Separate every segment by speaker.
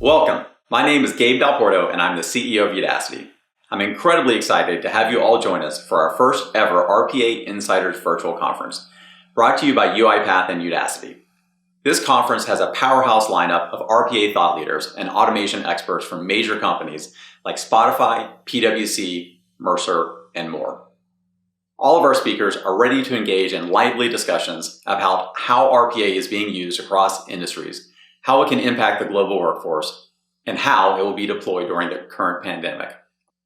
Speaker 1: Welcome. My name is Gabe Dalporto and I'm the CEO of Udacity. I'm incredibly excited to have you all join us for our first ever RPA Insiders Virtual Conference, brought to you by UiPath and Udacity. This conference has a powerhouse lineup of RPA thought leaders and automation experts from major companies like Spotify, PwC, Mercer, and more. All of our speakers are ready to engage in lively discussions about how RPA is being used across industries, how it can impact the global workforce, and how it will be deployed during the current pandemic.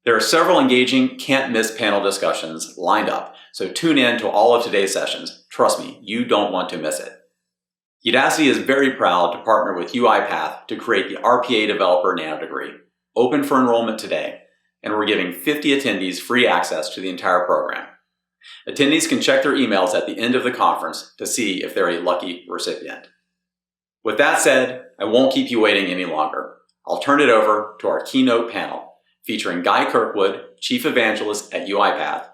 Speaker 1: There are several engaging, can't-miss panel discussions lined up, so tune in to all of today's sessions. Trust me, you don't want to miss it. Udacity is very proud to partner with UiPath to create the RPA Developer Nano Degree, open for enrollment today, and we're giving 50 attendees free access to the entire program. Attendees can check their emails at the end of the conference to see if they're a lucky recipient. With that said, I won't keep you waiting any longer. I'll turn it over to our keynote panel, featuring Guy Kirkwood, Chief Evangelist at UiPath,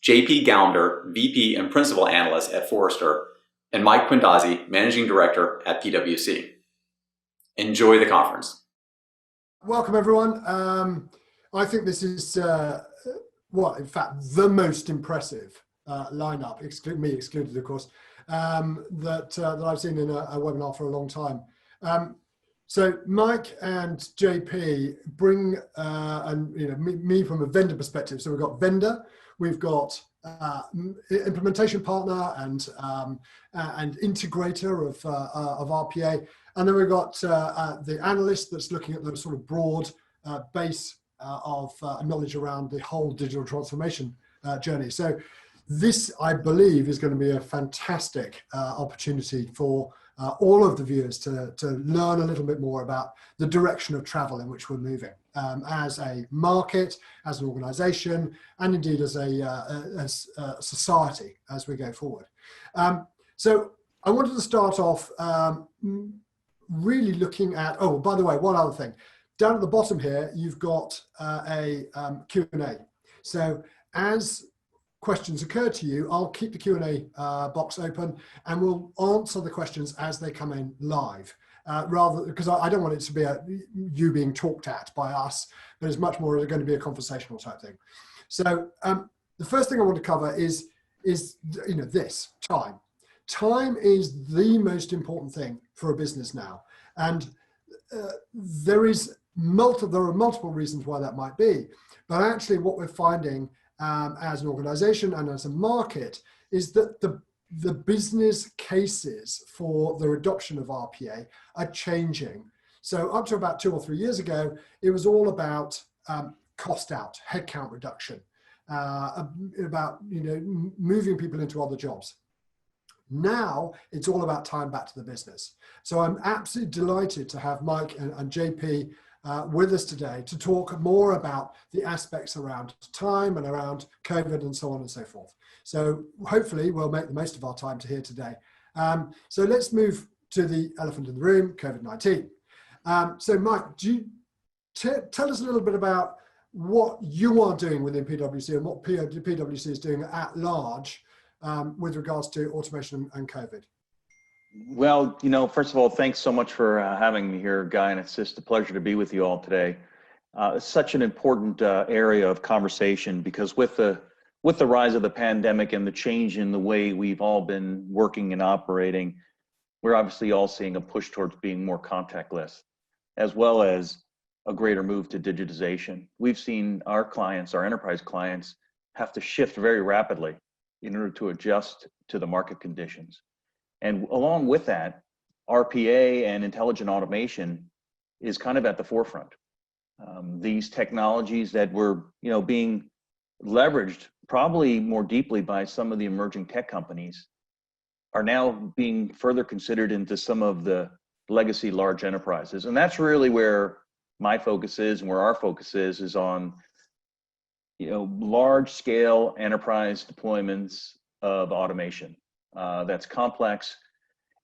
Speaker 1: JP Gounder, VP and Principal Analyst at Forrester, and Mike Quindazzi, Managing Director at PwC. Enjoy the conference.
Speaker 2: Welcome, everyone. I think this is, in fact, the most impressive lineup, me excluded, of course, that I've seen in a webinar for a long time. So Mike and JP bring me from a vendor perspective. So we've got vendor, we've got implementation partner and integrator of RPA, and then we've got the analyst that's looking at the sort of broad base of knowledge around the whole digital transformation journey. So this, I believe, is going to be a fantastic opportunity for all of the viewers to learn a little bit more about the direction of travel in which we're moving as a market, as an organization, and indeed as a society as we go forward. So I wanted to start off really looking at, oh, by the way, one other thing. Down at the bottom here, you've got a Q&A. So as questions occur to you, I'll keep the Q&A box open and we'll answer the questions as they come in live, rather because I don't want it to be you being talked at by us, but it's much more going to be a conversational type thing. So the first thing I want to cover is this time. Time is the most important thing for a business now, and there are multiple reasons why that might be, but actually what we're finding as an organization and as a market is that the business cases for the adoption of RPA are changing. So up to about 2 or 3 years ago, it was all about cost out, headcount reduction, about moving people into other jobs. Now it's all about time back to the business. So I'm absolutely delighted to have Mike and JP with us today to talk more about the aspects around time and around COVID and so on and so forth. So hopefully we'll make the most of our time to hear today. So let's move to the elephant in the room, COVID-19. So Mike, do you tell us a little bit about what you are doing within PwC and what PwC is doing at large with regards to automation and COVID?
Speaker 3: Well, first of all, thanks so much for having me here, Guy, and it's just a pleasure to be with you all today. It's such an important area of conversation because with the rise of the pandemic and the change in the way we've all been working and operating, we're obviously all seeing a push towards being more contactless, as well as a greater move to digitization. We've seen our clients, our enterprise clients, have to shift very rapidly in order to adjust to the market conditions. And along with that, RPA and intelligent automation is kind of at the forefront. These technologies that were, being leveraged probably more deeply by some of the emerging tech companies are now being further considered into some of the legacy large enterprises. And that's really where my focus is and where our focus is on, large scale enterprise deployments of automation. That's complex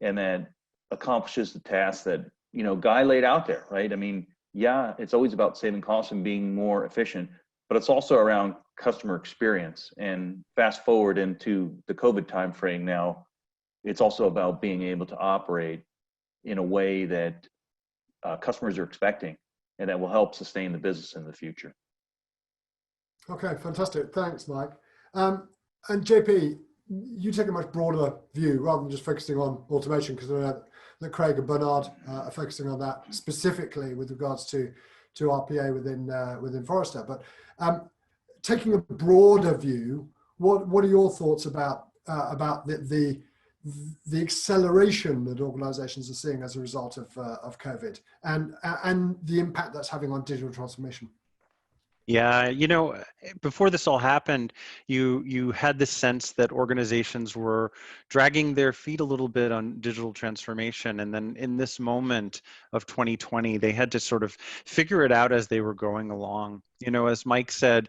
Speaker 3: and that accomplishes the task that, Guy laid out there, right? I mean, yeah, it's always about saving costs and being more efficient, but it's also around customer experience. And fast forward into the COVID timeframe now, it's also about being able to operate in a way that customers are expecting, and that will help sustain the business in the future.
Speaker 2: Okay, fantastic. Thanks, Mike. And JP, you take a much broader view rather than just focusing on automation, because I know that Craig and Bernard are focusing on that specifically with regards to RPA within Forrester. But taking a broader view, what are your thoughts about the acceleration that organizations are seeing as a result of COVID and the impact that's having on digital transformation?
Speaker 4: Yeah, before this all happened, you had this sense that organizations were dragging their feet a little bit on digital transformation. And then in this moment of 2020, they had to sort of figure it out as they were going along. As Mike said,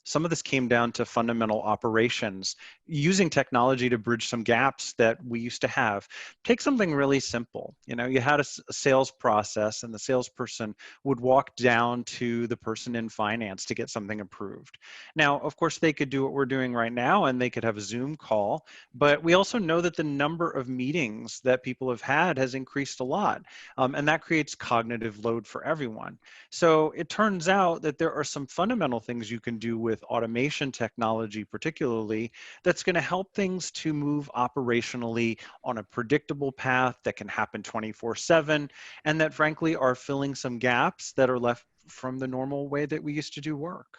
Speaker 4: some of this came down to fundamental operations, using technology to bridge some gaps that we used to have. Take something really simple. You had a sales process, and the salesperson would walk down to the person in finance to get something approved. Now, of course, they could do what we're doing right now, and they could have a Zoom call, but we also know that the number of meetings that people have had has increased a lot, and that creates cognitive load for everyone. So it turns out that there are some fundamental things you can do with automation technology, particularly, that's going to help things to move operationally on a predictable path that can happen 24/7, and that frankly are filling some gaps that are left from the normal way that we used to do work.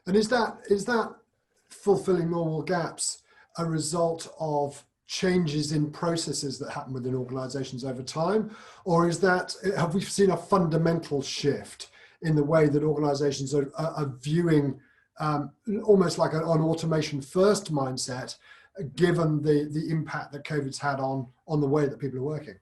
Speaker 2: And is that fulfilling normal gaps a result of changes in processes that happen within organizations over time? Or have we seen a fundamental shift in the way that organizations are viewing almost like an automation first mindset, given the impact that COVID's had on the way that people are working?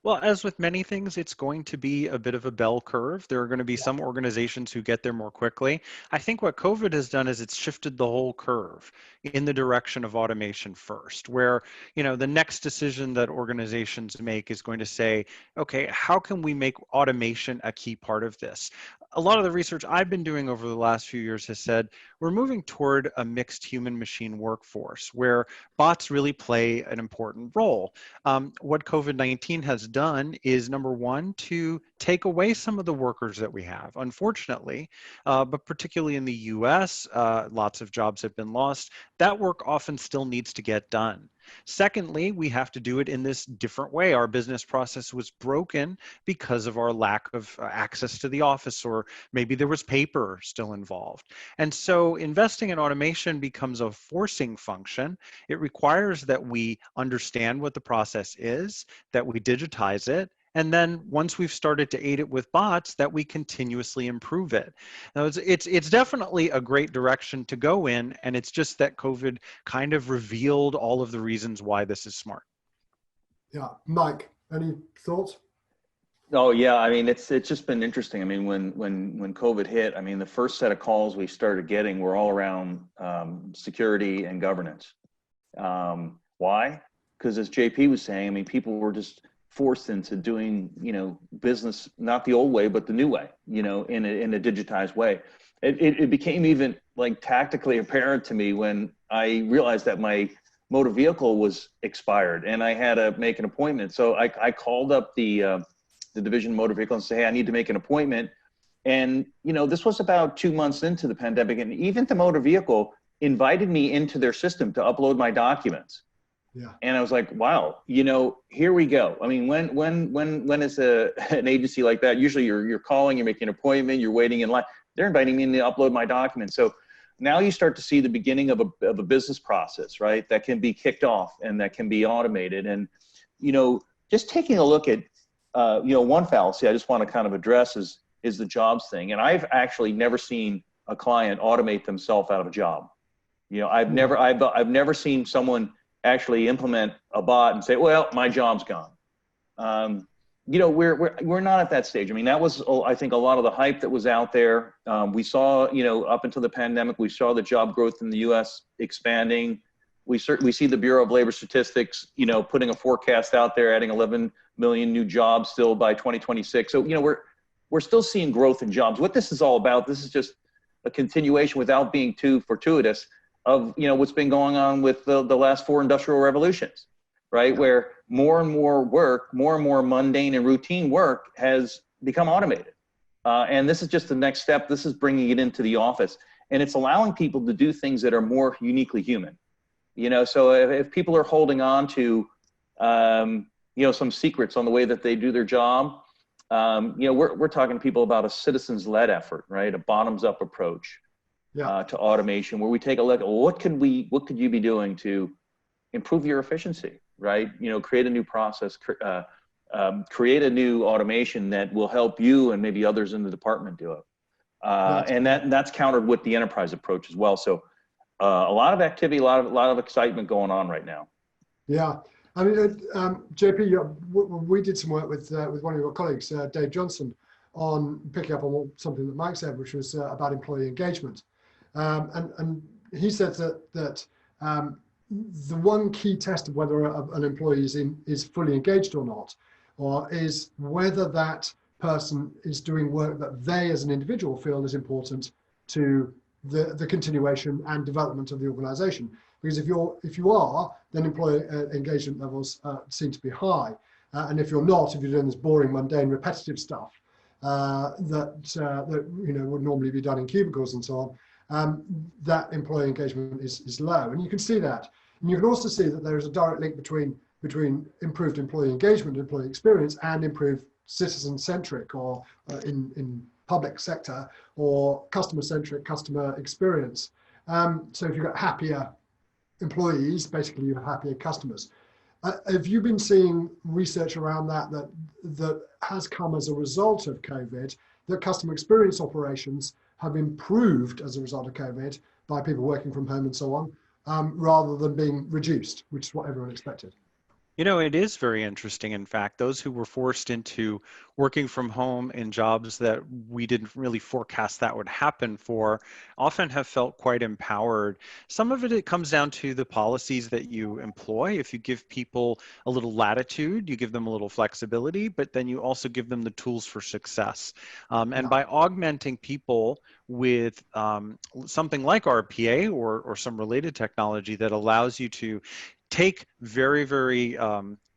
Speaker 4: Well, as with many things, it's going to be a bit of a bell curve. There are going to be some organizations who get there more quickly. I think what COVID has done is it's shifted the whole curve in the direction of automation first, where, the next decision that organizations make is going to say, okay, how can we make automation a key part of this? A lot of the research I've been doing over the last few years has said we're moving toward a mixed human-machine workforce where bots really play an important role. What COVID-19 has done is, number one, to take away some of the workers that we have, unfortunately, but particularly in the US, lots of jobs have been lost. That work often still needs to get done. Secondly, we have to do it in this different way. Our business process was broken because of our lack of access to the office, or maybe there was paper still involved. And so investing in automation becomes a forcing function. It requires that we understand what the process is, that we digitize it, and then once we've started to aid it with bots, that we continuously improve it. Now, it's definitely a great direction to go in, and it's just that COVID kind of revealed all of the reasons why this is smart.
Speaker 2: Yeah, Mike, any thoughts?
Speaker 3: Oh yeah, I mean it's just been interesting. I mean when COVID hit, I mean the first set of calls we started getting were all around security and governance. Why? Because as JP was saying, I mean people were just forced into doing, business, not the old way, but the new way, in a digitized way. It became even like tactically apparent to me when I realized that my motor vehicle was expired and I had to make an appointment. So I called up the division of motor vehicle and said, hey, I need to make an appointment. And, this was about 2 months into the pandemic, and even the motor vehicle invited me into their system to upload my documents.
Speaker 2: Yeah.
Speaker 3: And I was like, wow, here we go. I mean, when is an agency like that? Usually you're calling, you're making an appointment, you're waiting in line. They're inviting me in to upload my documents. So now you start to see the beginning of a business process, right? That can be kicked off and that can be automated. And, just taking a look at, one fallacy I just want to kind of address is the jobs thing. And I've actually never seen a client automate themselves out of a job. I've never seen someone actually implement a bot and say, well, my job's gone. We're not at that stage. I mean, that was, I think, a lot of the hype that was out there. We saw, up until the pandemic, we saw the job growth in the US expanding. We see the Bureau of Labor Statistics, putting a forecast out there, adding 11 million new jobs still by 2026. So, we're still seeing growth in jobs. What this is all about, this is just a continuation, without being too fortuitous, of what's been going on with the last 4 industrial revolutions, right? Where more and more work, more and more mundane and routine work has become automated. And this is just the next step. This is bringing it into the office, and it's allowing people to do things that are more uniquely human. So if people are holding on to, some secrets on the way that they do their job, we're talking to people about a citizens-led effort, right? A bottoms-up approach to automation, where we take a look at what could you be doing to improve your efficiency, right? Create a new process, create a new automation that will help you and maybe others in the department do it. And that's countered with the enterprise approach as well. So a lot of activity, a lot of excitement going on right now.
Speaker 2: Yeah. I mean, JP, we did some work with one of your colleagues, Dave Johnson, on picking up on something that Mike said, which was about employee engagement. And he said that the one key test of whether an employee is fully engaged or not, or is whether that person is doing work that they as an individual feel is important to the continuation and development of the organization. Because if you are, then employee engagement levels seem to be high. And if you're not, if you're doing this boring, mundane, repetitive stuff that would normally be done in cubicles and so on, that employee engagement is low. And you can see that. And you can also see that there is a direct link between improved employee engagement, employee experience, and improved citizen-centric, or in public sector, or customer-centric customer experience. So if you've got happier employees, basically you have happier customers. Have you been seeing research around that has come as a result of COVID, that customer experience operations have improved as a result of COVID by people working from home and so on, rather than being reduced, which is what everyone expected?
Speaker 4: It is very interesting. In fact, those who were forced into working from home in jobs that we didn't really forecast that would happen for often have felt quite empowered. Some of it comes down to the policies that you employ. If you give people a little latitude, you give them a little flexibility, but then you also give them the tools for success. And by augmenting people with something like RPA or some related technology that allows you to take very, very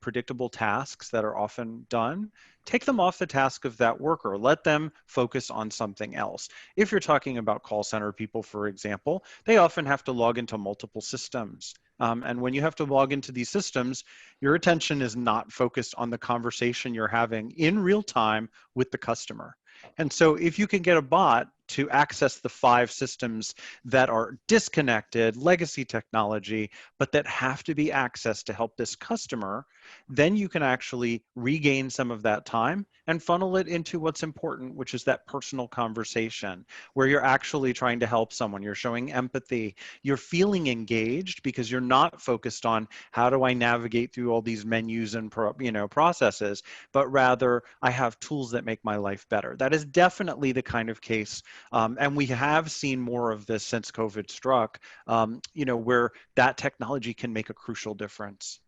Speaker 4: predictable tasks that are often done, take them off the task of that worker, let them focus on something else. If you're talking about call center people, for example, they often have to log into multiple systems. And when you have to log into these systems, your attention is not focused on the conversation you're having in real time with the customer. And so if you can get a bot to access the 5 systems that are disconnected, legacy technology, but that have to be accessed to help this customer, then you can actually regain some of that time and funnel it into what's important, which is that personal conversation where you're actually trying to help someone. You're showing empathy. You're feeling engaged because you're not focused on how do I navigate through all these menus and processes, but rather I have tools that make my life better. That is definitely the kind of case, and we have seen more of this since COVID struck, where that technology can make a crucial difference.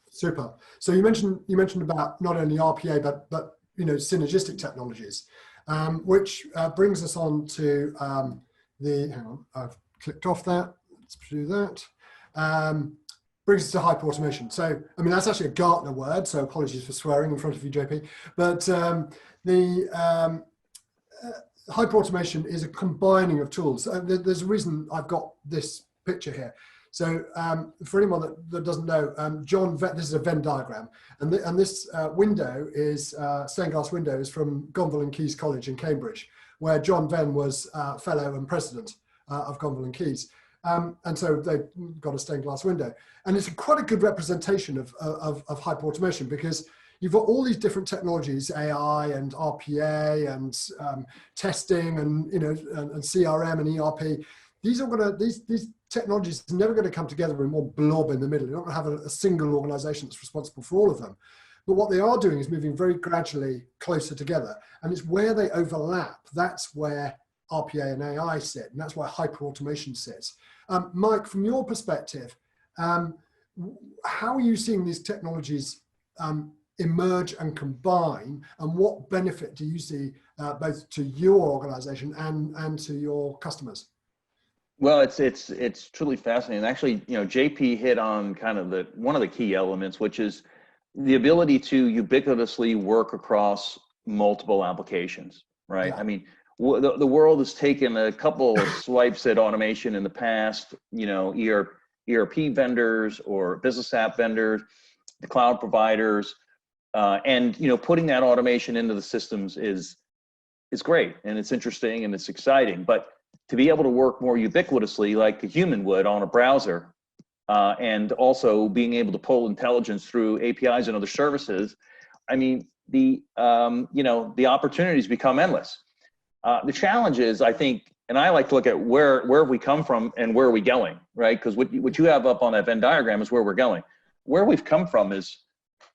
Speaker 2: Super. So you mentioned about not only RPA but synergistic technologies, which brings us on to hang on, I've clicked off that. Let's do that. Brings us to hyperautomation. So I mean that's actually a Gartner word, so apologies for swearing in front of you, JP. But the hyperautomation is a combining of tools. There's a reason I've got this picture here. So for anyone that doesn't know, this is a Venn diagram, and this window is stained glass window is from Gonville and Caius College in Cambridge, where John Venn was fellow and president of Gonville and Caius. And so they've got a stained glass window, and it's quite a good representation of hyperautomation, because you've got all these different technologies, AI and RPA and testing and and CRM and ERP. These technologies are never going to come together in one blob in the middle. You're not going to have a single organization that's responsible for all of them. But what they are doing is moving very gradually closer together, and it's where they overlap. That's where RPA and AI sit, and that's where hyperautomation sits. Mike, from your perspective, how are you seeing these technologies emerge and combine, and what benefit do you see both to your organization and to your customers?
Speaker 3: Well, it's truly fascinating. Actually, JP hit on kind of one of the key elements, which is the ability to ubiquitously work across multiple applications, right?
Speaker 2: Yeah.
Speaker 3: I mean, the world has taken a couple of swipes at automation in the past, ERP vendors or business app vendors, the cloud providers, and putting that automation into the systems is great, and it's interesting and it's exciting. But to be able to work more ubiquitously like a human would on a browser, and also being able to pull intelligence through APIs and other services, I mean, the opportunities become endless. The challenge is, I think, and I like to look at where we come from and where are we going, right? Because what you have up on that Venn diagram is where we're going. Where we've come from is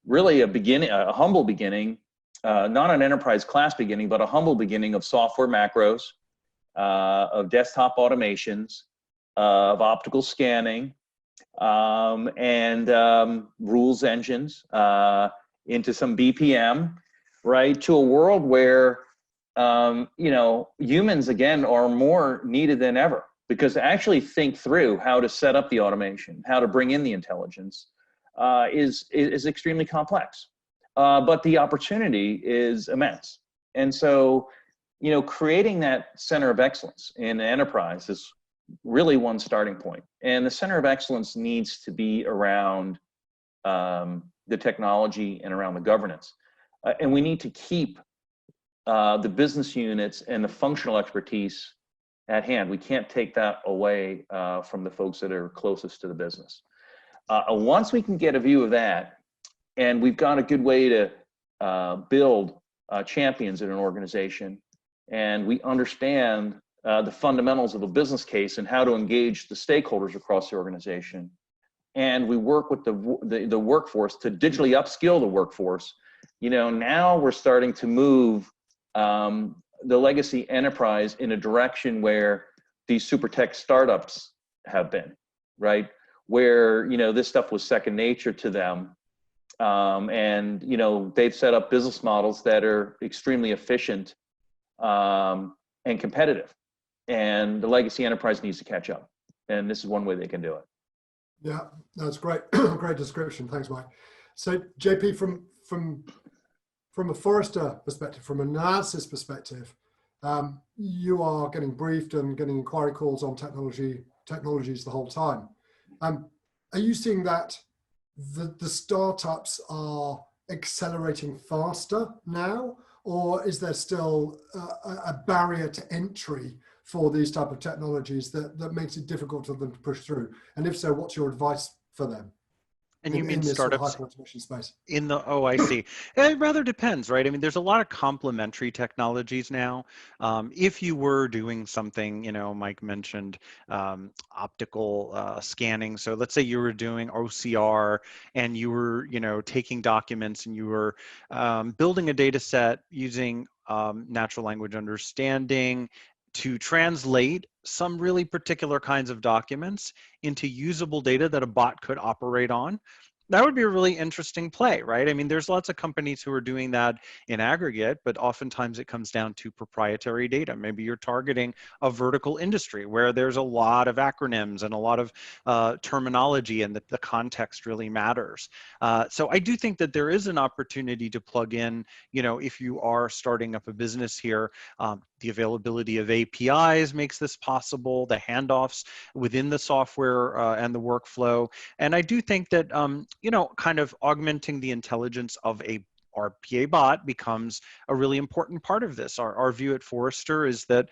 Speaker 3: really a humble beginning, not an enterprise class beginning, but a humble beginning of software macros, of desktop automations, of optical scanning, and rules engines, into some BPM, right? To a world where, humans again are more needed than ever, because to actually think through how to set up the automation, how to bring in the intelligence, is extremely complex. But the opportunity is immense. And so, creating that center of excellence in an enterprise is really one starting point. And the center of excellence needs to be around the technology and around the governance. And we need to keep the business units and the functional expertise at hand. We can't take that away from the folks that are closest to the business. Once we can get a view of that, and we've got a good way to build champions in an organization, and we understand the fundamentals of a business case and how to engage the stakeholders across the organization, and we work with the workforce to digitally upskill the workforce, now we're starting to move the legacy enterprise in a direction where these super tech startups have been, right? Where, this stuff was second nature to them. And, they've set up business models that are extremely efficient and competitive. And the legacy enterprise needs to catch up. And this is one way they can do it.
Speaker 2: Yeah, that's great. Great description. Thanks, Mike. So JP, from a Forrester perspective, from an analysis perspective, you are getting briefed and getting inquiry calls on technologies the whole time. Are you seeing that the startups are accelerating faster now, or is there still a barrier to entry for these type of technologies that makes it difficult for them to push through? And if so, what's your advice for them?
Speaker 4: And you mean
Speaker 2: in this
Speaker 4: startups
Speaker 2: sort of hyperautomation space?
Speaker 4: oh, I see. It rather depends, right? I mean, there's a lot of complementary technologies now. If you were doing something, Mike mentioned optical scanning. So let's say you were doing OCR and you were, taking documents and you were building a data set using natural language understanding to translate some really particular kinds of documents into usable data that a bot could operate on. That would be a really interesting play, right? I mean, there's lots of companies who are doing that in aggregate, but oftentimes it comes down to proprietary data. Maybe you're targeting a vertical industry where there's a lot of acronyms and a lot of terminology, and that the context really matters. So I do think that there is an opportunity to plug in, if you are starting up a business here, the availability of APIs makes this possible, the handoffs within the software and the workflow. And I do think that, kind of augmenting the intelligence of a RPA bot becomes a really important part of this. Our view at Forrester is that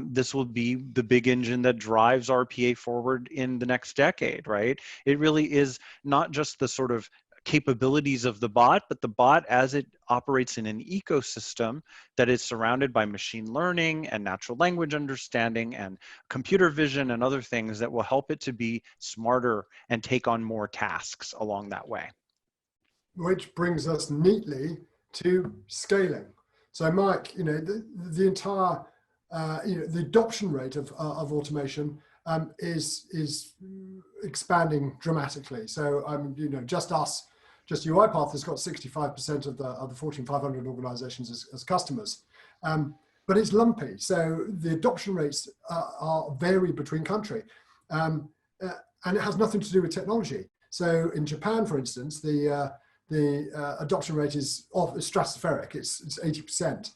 Speaker 4: this will be the big engine that drives RPA forward in the next decade, right? It really is not just the sort of capabilities of the bot, but the bot as it operates in an ecosystem that is surrounded by machine learning and natural language understanding and computer vision and other things that will help it to be smarter and take on more tasks along that way.
Speaker 2: Which brings us neatly to scaling. So Mike, the entire, the adoption rate of automation is expanding dramatically. So just UiPath has got 65% of the Fortune 500 organizations as customers. but it's lumpy. So the adoption rates are vary between country, and it has nothing to do with technology. So in Japan, for instance, the adoption rate is stratospheric. It's 80%.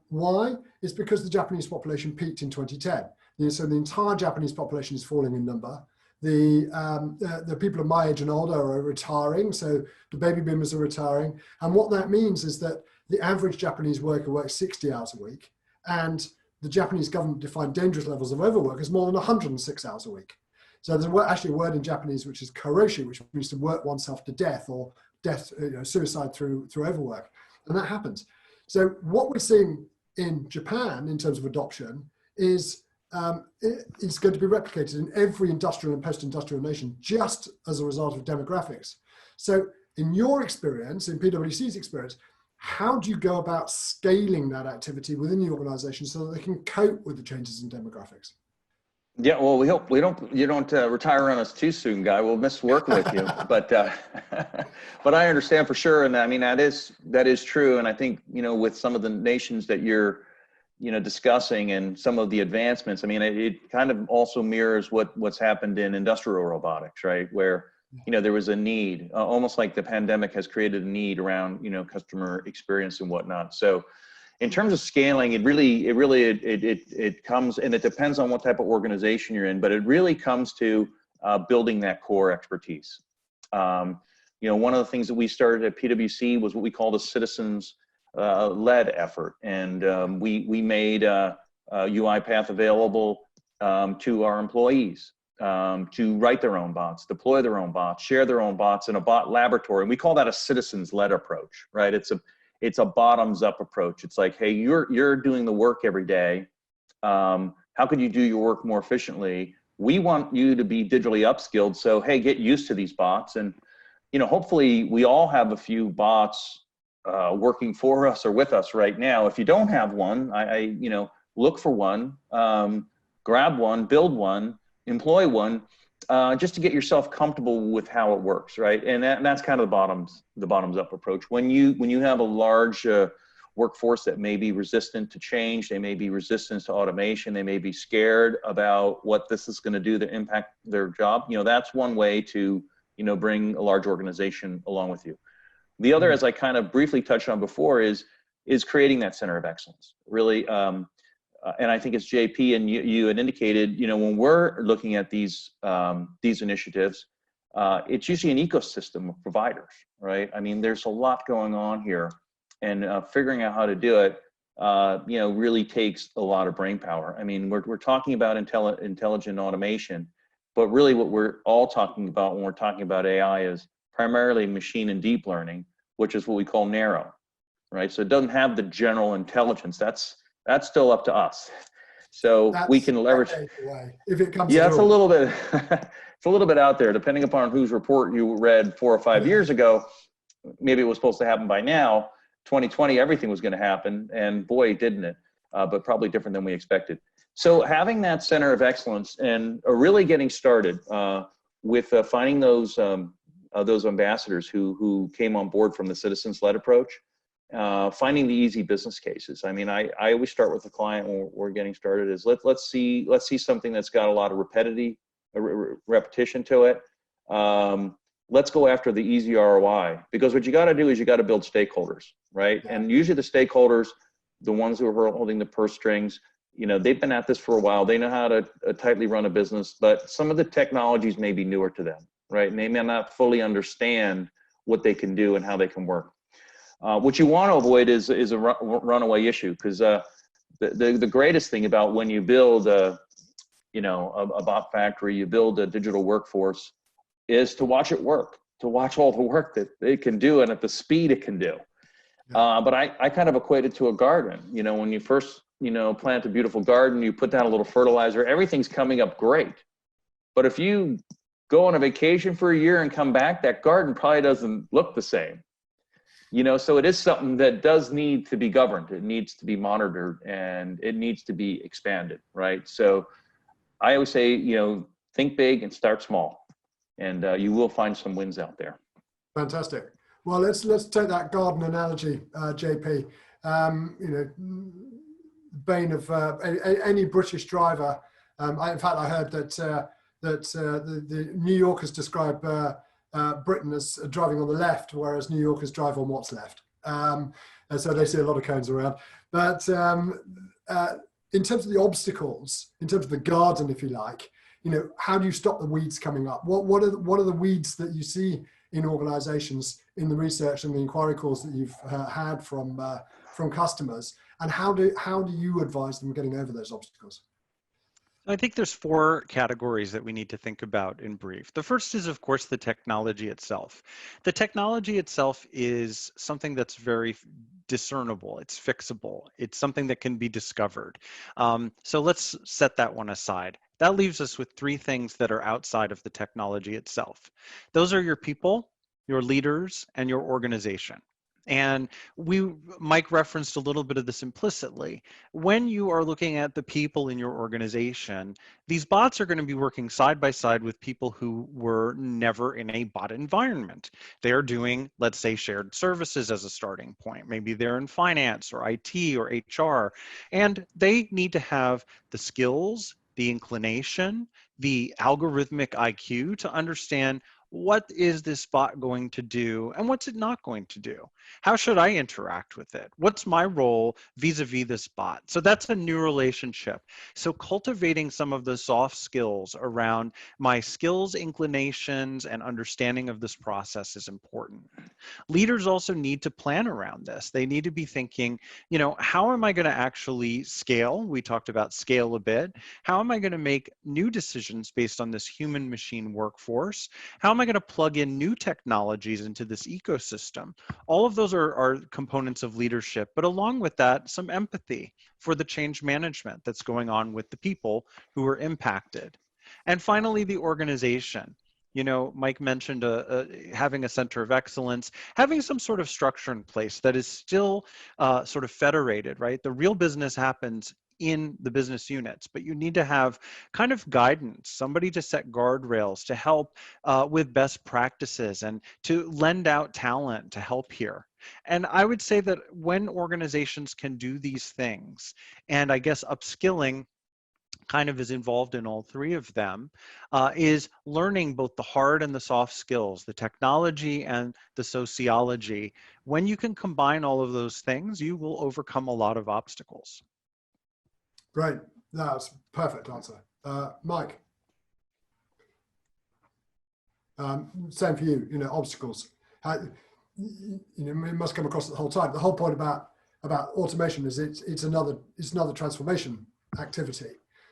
Speaker 2: Why? It's because the Japanese population peaked in 2010. So the entire Japanese population is falling in number. The people of my age and older are retiring, so the baby boomers are retiring. And what that means is that the average Japanese worker works 60 hours a week, and the Japanese government defined dangerous levels of overwork as more than 106 hours a week. So there's actually a word in Japanese which is karoshi, which means to work oneself to death, or death, suicide through overwork, and that happens. So what we're seeing in Japan in terms of adoption is it's going to be replicated in every industrial and post-industrial nation just as a result of demographics. So in your experience, in PwC's experience, how do you go about scaling that activity within the organization so that they can cope with the changes in demographics?
Speaker 3: Yeah, well, we hope you don't retire on us too soon, Guy. We'll miss working with you, but I understand for sure, and I mean that is true. And I think with some of the nations that you're discussing and some of the advancements, I mean it kind of also mirrors what's happened in industrial robotics, right? Where there was a need, almost like the pandemic has created a need around customer experience and whatnot. So in terms of scaling, it comes, and it depends on what type of organization you're in, but it really comes to building that core expertise. One of the things that we started at PwC was what we called a citizens led effort, and we made UiPath available to our employees to write their own bots, deploy their own bots, share their own bots in a bot laboratory, and we call that a citizens led approach, right? It's a bottoms-up approach. It's like, hey, you're doing the work every day. How could you do your work more efficiently? We want you to be digitally upskilled. So, hey, get used to these bots. And, hopefully we all have a few bots working for us or with us right now. If you don't have one, I look for one, grab one, build one, employ one, just to get yourself comfortable with how it works, right? And that's kind of the bottoms up approach. When you have a large workforce that may be resistant to change, they may be resistant to automation, they may be scared about what this is going to do to impact their job. That's one way to bring a large organization along with you. The other, as I kind of briefly touched on before, is creating that center of excellence. Really. And I think as JP and you had indicated, when we're looking at these initiatives, it's usually an ecosystem of providers, right? I mean, there's a lot going on here, and figuring out how to do it, really takes a lot of brain power. I mean, we're talking about intelligent automation, but really what we're all talking about when we're talking about AI is primarily machine and deep learning, which is what we call narrow, right? So it doesn't have the general intelligence. That's still up to us. So we can leverage.
Speaker 2: If it comes
Speaker 3: it's a little bit, it's a little bit out there, depending upon whose report you read 4 or 5 years ago. Maybe it was supposed to happen by now. 2020, everything was going to happen, and boy, didn't it? But probably different than we expected. So having that center of excellence and really getting started with finding those ambassadors who came on board from the citizens-led approach. Finding the easy business cases. I mean, I always start with the client when we're getting started is let's see something that's got a lot of repetition to it. Let's go after the easy ROI, because what you got to do is you got to build stakeholders, right? Yeah. And usually the stakeholders, the ones who are holding the purse strings, they've been at this for a while. They know how to tightly run a business, but some of the technologies may be newer to them, right? And they may not fully understand what they can do and how they can work. What you want to avoid is a runaway issue, because the greatest thing about when you build a bot factory, you build a digital workforce, is to watch it work, to watch all the work that it can do and at the speed it can do. Yeah. But I kind of equate it to a garden. When you first plant a beautiful garden, you put down a little fertilizer, everything's coming up great. But if you go on a vacation for a year and come back, that garden probably doesn't look the same. So it is something that does need to be governed. It needs to be monitored, and it needs to be expanded, right? So I always say, think big and start small, and you will find some wins out there.
Speaker 2: Fantastic. Well, let's take that garden analogy, JP. bane of any British driver. In fact, I heard that the New Yorkers describe Britain as driving on the left, whereas New Yorkers drive on what's left. And so they see a lot of cones around. But in terms of the obstacles, in terms of the garden, if you like, how do you stop the weeds coming up? What are the weeds that you see in organizations in the research and the inquiry calls that you've had from customers, and how do you advise them getting over those obstacles?
Speaker 4: I think there's 4 categories that we need to think about in brief. The first is, of course, the technology itself. The technology itself is something that's very discernible. It's fixable. It's something that can be discovered. So let's set that one aside. That leaves us with 3 things that are outside of the technology itself. Those are your people, your leaders, and your organization. And Mike referenced a little bit of this implicitly. When you are looking at the people in your organization, these bots are going to be working side by side with people who were never in a bot environment. They're doing, let's say, shared services as a starting point. Maybe they're in finance or IT or HR, and they need to have the skills, the inclination, the algorithmic IQ to understand what is this bot going to do and what's it not going to do? How should I interact with it? What's my role vis-a-vis this bot? So that's a new relationship. So cultivating some of the soft skills around my skills, inclinations, and understanding of this process is important. Leaders also need to plan around this. They need to be thinking, how am I going to actually scale? We talked about scale a bit. How am I going to make new decisions based on this human machine workforce? How am I going to plug in new technologies into this ecosystem? All of those are components of leadership, but along with that, some empathy for the change management that's going on with the people who are impacted. And finally, the organization. Mike mentioned having a center of excellence, having some sort of structure in place that is still sort of federated, right? The real business happens in the business units, but you need to have kind of guidance, somebody to set guardrails, to help with best practices and to lend out talent to help here. And I would say that when organizations can do these things, and I guess upskilling kind of is involved in all 3 of them, is learning both the hard and the soft skills, the technology and the sociology. When you can combine all of those things, you will overcome a lot of obstacles.
Speaker 2: Great. That's a perfect answer. Mike, same for you, obstacles. It must come across the whole time. The whole point about automation is it's another transformation activity.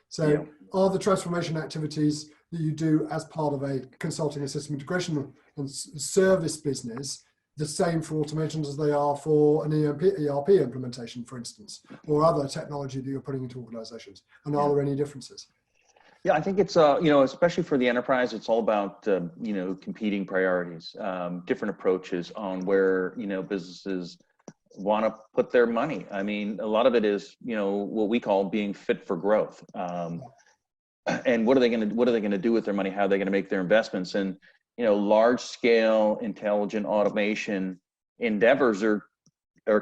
Speaker 2: So yeah. Are the transformation activities that you do as part of a consulting and system integration and service business the same for automations as they are for an ERP implementation, for instance, or other technology that you're putting into organizations? And are there any differences?
Speaker 3: Yeah, I think it's, especially for the enterprise, it's all about, competing priorities, different approaches on where, businesses want to put their money. I mean, a lot of it is, what we call being fit for growth. And what are they going to do with their money? How are they going to make their investments? And, large scale intelligent automation endeavors are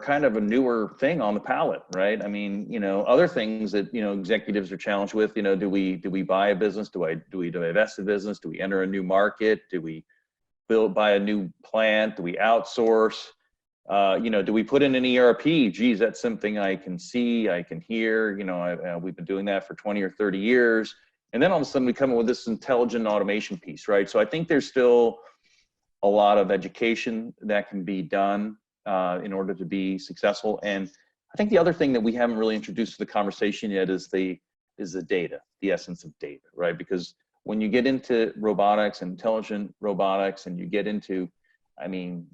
Speaker 3: kind of a newer thing on the palette, right? I mean, other things that, executives are challenged with, do we buy a business? Do we divest a business? Do we enter a new market? Do we buy a new plant? Do we outsource? Do we put in an ERP? Geez, that's something I can see, I can hear, we've been doing that for 20 or 30 years. And then all of a sudden we come up with this intelligent automation piece, right? So I think there's still a lot of education that can be done in order to be successful. And I think the other thing that we haven't really introduced to the conversation yet is the data, the essence of data, right? Because when you get into robotics, intelligent robotics, and you get into,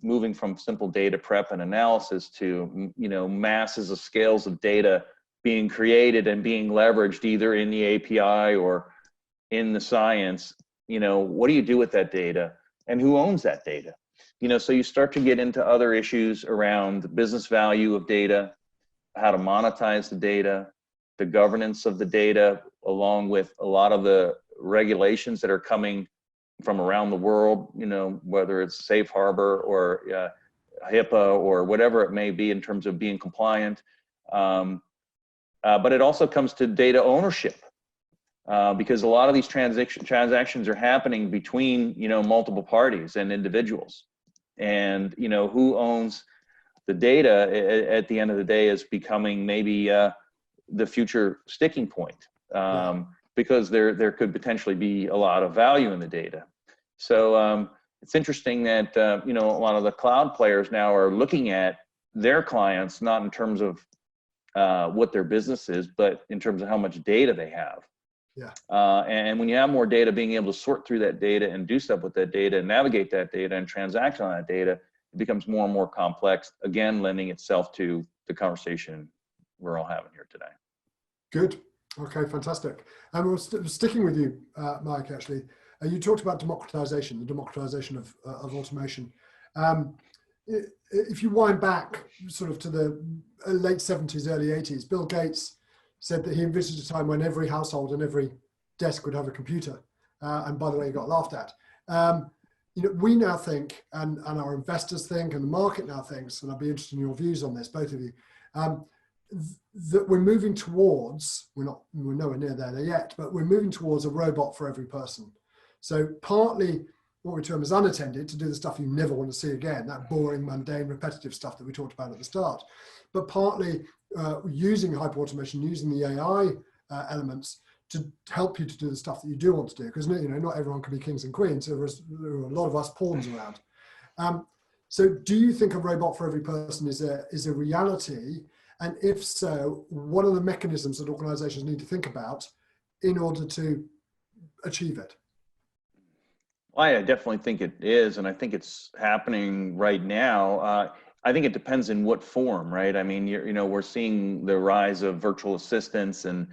Speaker 3: moving from simple data prep and analysis to, masses of scales of data being created and being leveraged either in the API or in the science, what do you do with that data and who owns that data? So you start to get into other issues around the business value of data, how to monetize the data, the governance of the data, along with a lot of the regulations that are coming from around the world, whether it's Safe Harbor or HIPAA or whatever it may be in terms of being compliant. But it also comes to data ownership, because a lot of these transactions are happening between, multiple parties and individuals. And, who owns the data at the end of the day is becoming maybe the future sticking point, because there could potentially be a lot of value in the data. So it's interesting that, a lot of the cloud players now are looking at their clients, not in terms of what their business is, but in terms of how much data they have.
Speaker 2: Yeah.
Speaker 3: And when you have more data, being able to sort through that data and do stuff with that data and navigate that data and transact on that data, it becomes more and more complex, again, lending itself to the conversation we're all having here today. Good.
Speaker 2: Okay, fantastic. And we're sticking with you, Mike, actually. You talked about democratization, the democratization of automation. If you wind back sort of to the late 70s, early 80s, Bill Gates said that he envisaged a time when every household and every desk would have a computer. And by the way, he got laughed at. We now think, and our investors think, and the market now thinks, and I'd be interested in your views on this, both of you, that we're moving towards, we're nowhere near there yet, but we're moving towards a robot for every person. So partly what we term as unattended, to do the stuff you never want to see again, that boring, mundane, repetitive stuff that we talked about at the start, but partly using hyperautomation, using the AI elements to help you to do the stuff that you do want to do, because not everyone can be kings and queens. So there are a lot of us pawns around. So do you think a robot for every person is a reality? And if so, what are the mechanisms that organizations need to think about in order to achieve it?
Speaker 3: Well, I definitely think it is, and I think it's happening right now. I think it depends in what form, right? I mean, we're seeing the rise of virtual assistants and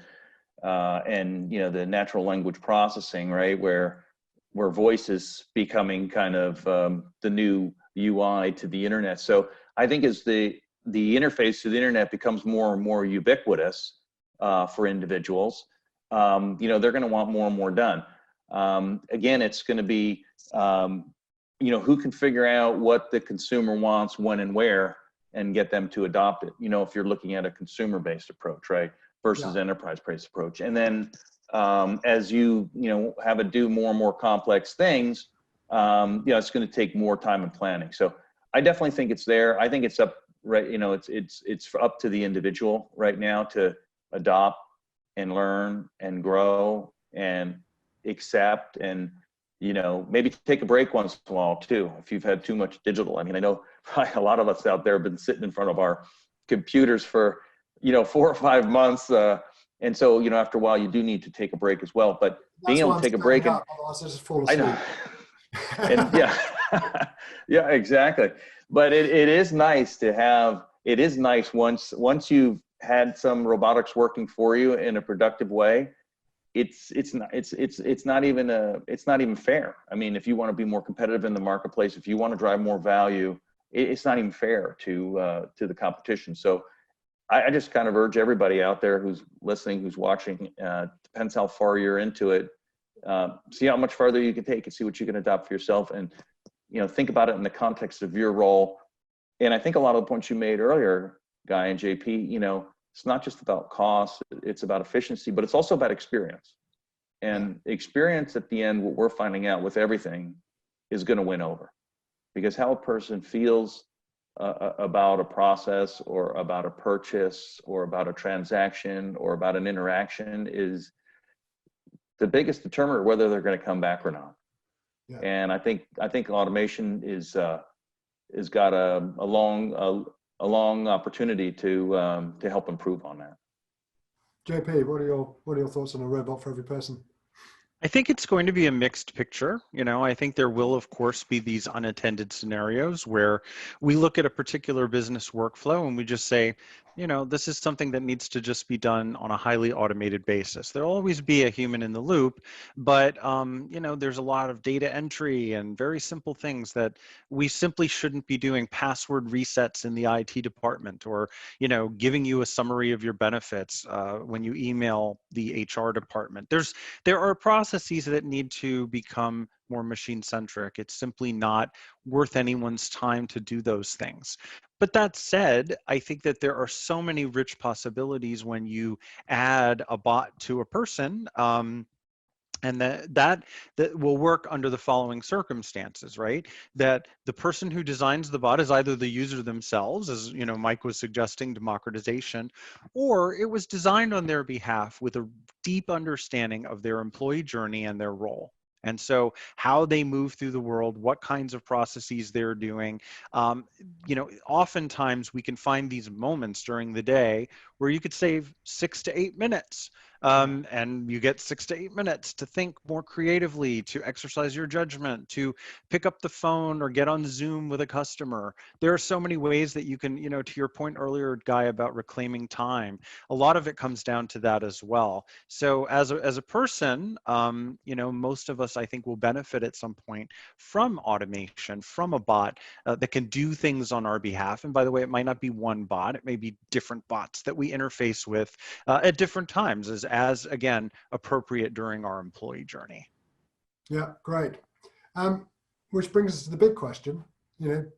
Speaker 3: the natural language processing, right, where voice is becoming kind of the new UI to the internet. So I think as the interface to the internet becomes more and more ubiquitous for individuals, they're going to want more and more done. Again, it's going to be, who can figure out what the consumer wants, when and where, and get them to adopt it. If you're looking at a consumer-based approach, right, versus enterprise-based approach. And then as you have it do more and more complex things, it's going to take more time and planning. So I definitely think it's there. I think it's up, right? It's up to the individual right now to adopt and learn and grow and accept, and maybe take a break once in a while too, if you've had too much digital. I mean, I know probably a lot of us out there have been sitting in front of our computers for 4 or 5 months, and so after a while you do need to take a break as well. But being able to take a break, and I know, and yeah, exactly. But it is nice to have. It is nice once you've had some robotics working for you in a productive way. It's not even fair. I mean, if you want to be more competitive in the marketplace, if you want to drive more value, it's not even fair to the competition. So I just kind of urge everybody out there who's listening, who's watching, depends how far you're into it, see how much farther you can take it, see what you can adopt for yourself, and think about it in the context of your role. And I think a lot of the points you made earlier, Guy and JP, it's not just about cost, it's about efficiency, but it's also about experience. And experience at the end, what we're finding out with everything, is going to win over. Because how a person feels about a process or about a purchase or about a transaction or about an interaction is the biggest determiner whether they're going to come back or not. Yeah. And I think automation is got a long opportunity to help improve on that.
Speaker 2: JP, what are your thoughts on a robot for every person?
Speaker 4: I think it's going to be a mixed picture. I think there will, of course, be these unattended scenarios where we look at a particular business workflow and we just say, this is something that needs to just be done on a highly automated basis. There'll always be a human in the loop, but, there's a lot of data entry and very simple things that we simply shouldn't be doing, password resets in the IT department, or, giving you a summary of your benefits when you email, the HR department. There are processes that need to become more machine-centric. It's simply not worth anyone's time to do those things. But that said, I think that there are so many rich possibilities when you add a bot to a person. And that will work under the following circumstances, right? That the person who designs the bot is either the user themselves, as Mike was suggesting, democratization, or it was designed on their behalf with a deep understanding of their employee journey and their role. And so how they move through the world, what kinds of processes they're doing. Oftentimes we can find these moments during the day where you could save 6 to 8 minutes. And you get 6 to 8 minutes to think more creatively, to exercise your judgment, to pick up the phone or get on Zoom with a customer. There are so many ways that you can, to your point earlier, Guy, about reclaiming time, a lot of it comes down to that as well. So as a person, most of us, I think, will benefit at some point from automation, from a bot that can do things on our behalf. And by the way, it might not be one bot, it may be different bots that we interface with at different times as again, appropriate during our employee journey.
Speaker 2: Yeah, great. Which brings us to the big question, the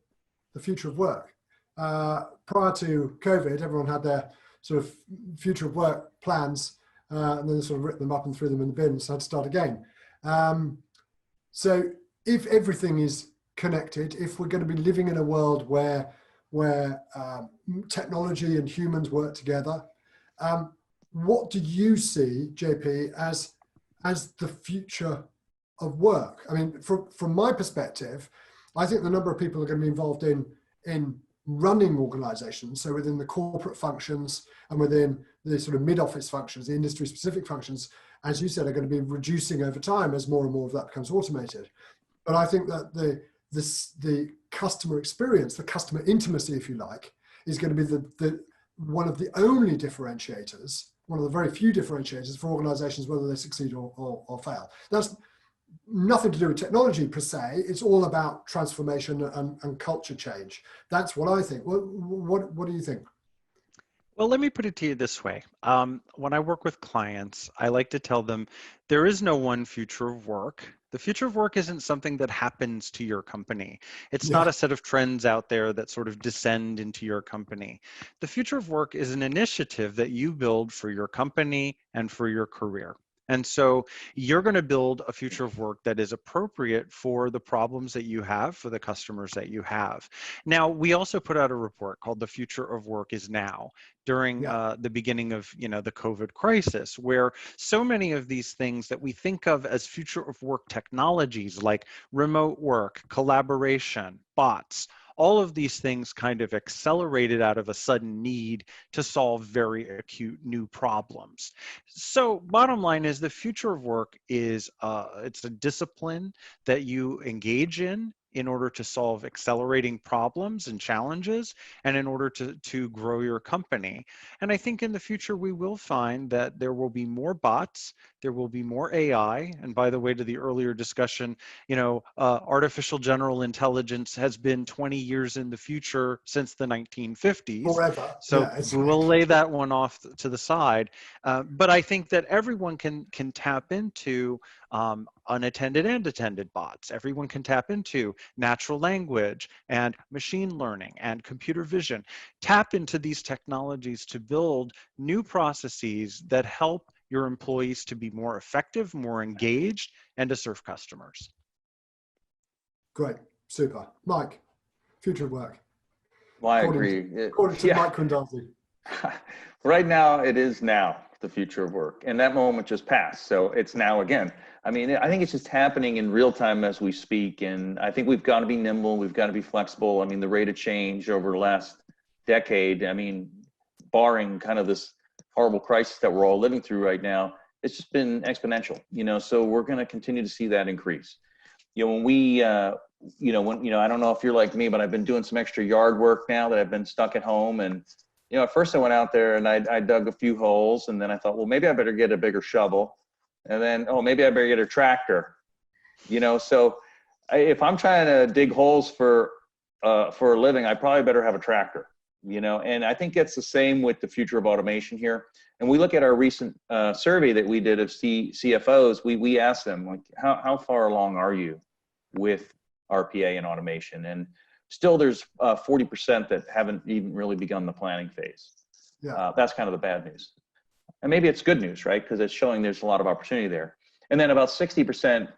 Speaker 2: future of work. Prior to COVID, everyone had their sort of future of work plans and then sort of ripped them up and threw them in the bin, so had to start again. So if everything is connected, if we're going to be living in a world where technology and humans work together, what do you see, JP, as the future of work? I mean, from my perspective, I think the number of people who are going to be involved in running organizations, so within the corporate functions and within the sort of mid-office functions, the industry-specific functions, as you said, are going to be reducing over time as more and more of that becomes automated. But I think that the customer experience, the customer intimacy, if you like, is going to be one of the only differentiators, one of the very few differentiators for organizations, whether they succeed or fail. That's nothing to do with technology per se. It's all about transformation and culture change. That's what I think. What do you think?
Speaker 4: Well, let me put it to you this way. When I work with clients, I like to tell them there is no one future of work. The future of work isn't something that happens to your company. It's not a set of trends out there that sort of descend into your company. The future of work is an initiative that you build for your company and for your career. And so you're going to build a future of work that is appropriate for the problems that you have, for the customers that you have. Now, we also put out a report called The Future of Work is Now during the beginning of the COVID crisis, where so many of these things that we think of as future of work technologies like remote work, collaboration, bots, all of these things kind of accelerated out of a sudden need to solve very acute new problems. So bottom line is the future of work is it's a discipline that you engage in order to solve accelerating problems and challenges and in order to grow your company. And I think in the future, we will find that there will be more bots, there will be more AI. And by the way, to the earlier discussion, artificial general intelligence has been 20 years in the future since the 1950s.
Speaker 2: Forever.
Speaker 4: So we'll lay that one off to the side. But I think that everyone can tap into unattended and attended bots. Everyone can tap into natural language and machine learning and computer vision. Tap into these technologies to build new processes that help your employees to be more effective, more engaged, and to serve customers.
Speaker 2: Great, super. Mike, future of work.
Speaker 3: Well, I agree.
Speaker 2: According to Mike Quindazzi.
Speaker 3: Right now, it is now the future of work. And that moment just passed. So it's now again. I mean, I think it's just happening in real time as we speak. And I think we've got to be nimble. We've got to be flexible. I mean, the rate of change over the last decade, I mean, barring kind of this horrible crisis that we're all living through right now, it's just been exponential, so we're going to continue to see that increase. When we, I don't know if you're like me, but I've been doing some extra yard work now that I've been stuck at home. And, at first I went out there and I dug a few holes, and then I thought, well, maybe I better get a bigger shovel. And then, maybe I better get a tractor, so if I'm trying to dig holes for a living, I probably better have a tractor, and I think it's the same with the future of automation here. And we look at our recent survey that we did of CFOs, we asked them, like, how far along are you with RPA and automation? And still there's 40% that haven't even really begun the planning phase.
Speaker 2: Yeah.
Speaker 3: That's kind of the bad news. And maybe it's good news, right? Because it's showing there's a lot of opportunity there. And then about 60%,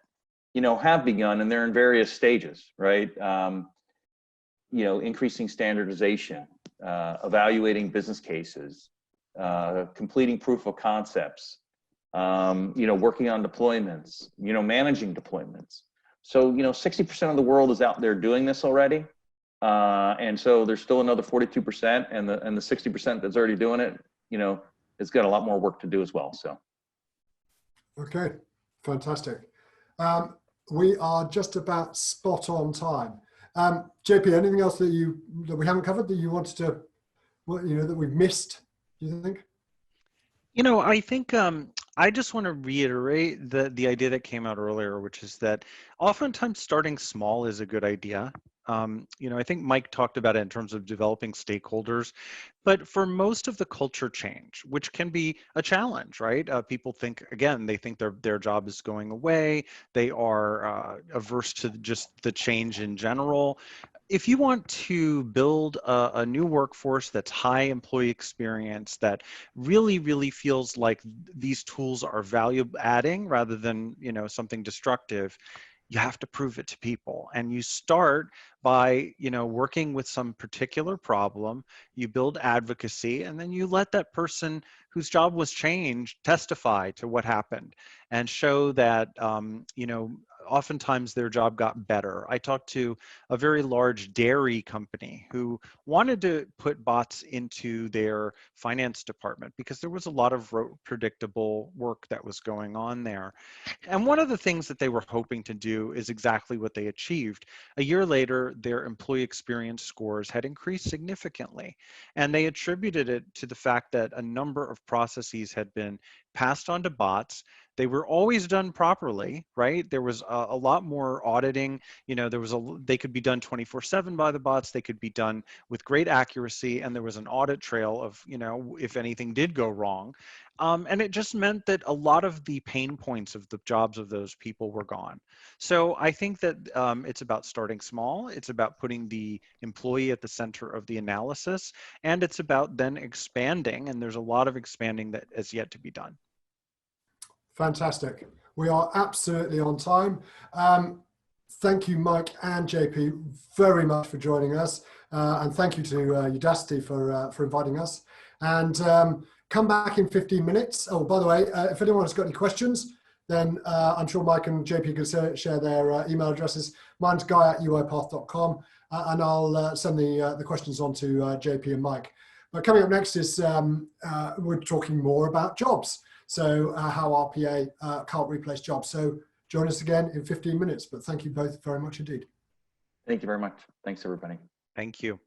Speaker 3: have begun, and they're in various stages, right? Increasing standardization, evaluating business cases, completing proof of concepts, working on deployments, managing deployments. So, 60% of the world is out there doing this already. And so there's still another 42%, and the 60% that's already doing it, it's got a lot more work to do as well. So.
Speaker 2: Okay, fantastic. We are just about spot on time. JP, anything else that we haven't covered that you wanted to, that we've missed, do you think?
Speaker 4: I think I just want to reiterate the idea that came out earlier, which is that oftentimes starting small is a good idea. I think Mike talked about it in terms of developing stakeholders, but for most of the culture change, which can be a challenge, right? People think, again, they think their job is going away. They are averse to just the change in general. If you want to build a new workforce that's high employee experience, that really, really feels like these tools are value adding rather than, something destructive, you have to prove it to people. And you start by, working with some particular problem, you build advocacy, and then you let that person whose job was changed testify to what happened and show that, oftentimes their job got better. I talked to a very large dairy company who wanted to put bots into their finance department because there was a lot of predictable work that was going on there. And one of the things that they were hoping to do is exactly what they achieved. A year later, their employee experience scores had increased significantly. And they attributed it to the fact that a number of processes had been passed on to bots. They were always done properly, right? There was a lot more auditing. They could be done 24/7 by the bots. They could be done with great accuracy. And there was an audit trail of, if anything did go wrong. And it just meant that a lot of the pain points of the jobs of those people were gone. So I think that it's about starting small. It's about putting the employee at the center of the analysis. And it's about then expanding. And there's a lot of expanding that is yet to be done.
Speaker 2: Fantastic. We are absolutely on time. Thank you, Mike and JP, very much for joining us. And thank you to Udacity for inviting us. And come back in 15 minutes. Oh, by the way, if anyone has got any questions, then I'm sure Mike and JP can share their email addresses. Mine's guy@uipath.com, and I'll send the questions on to JP and Mike. But coming up next is we're talking more about jobs. So how RPA can't replace jobs. So join us again in 15 minutes, but thank you both very much indeed.
Speaker 3: Thank you very much. Thanks, everybody.
Speaker 4: Thank you.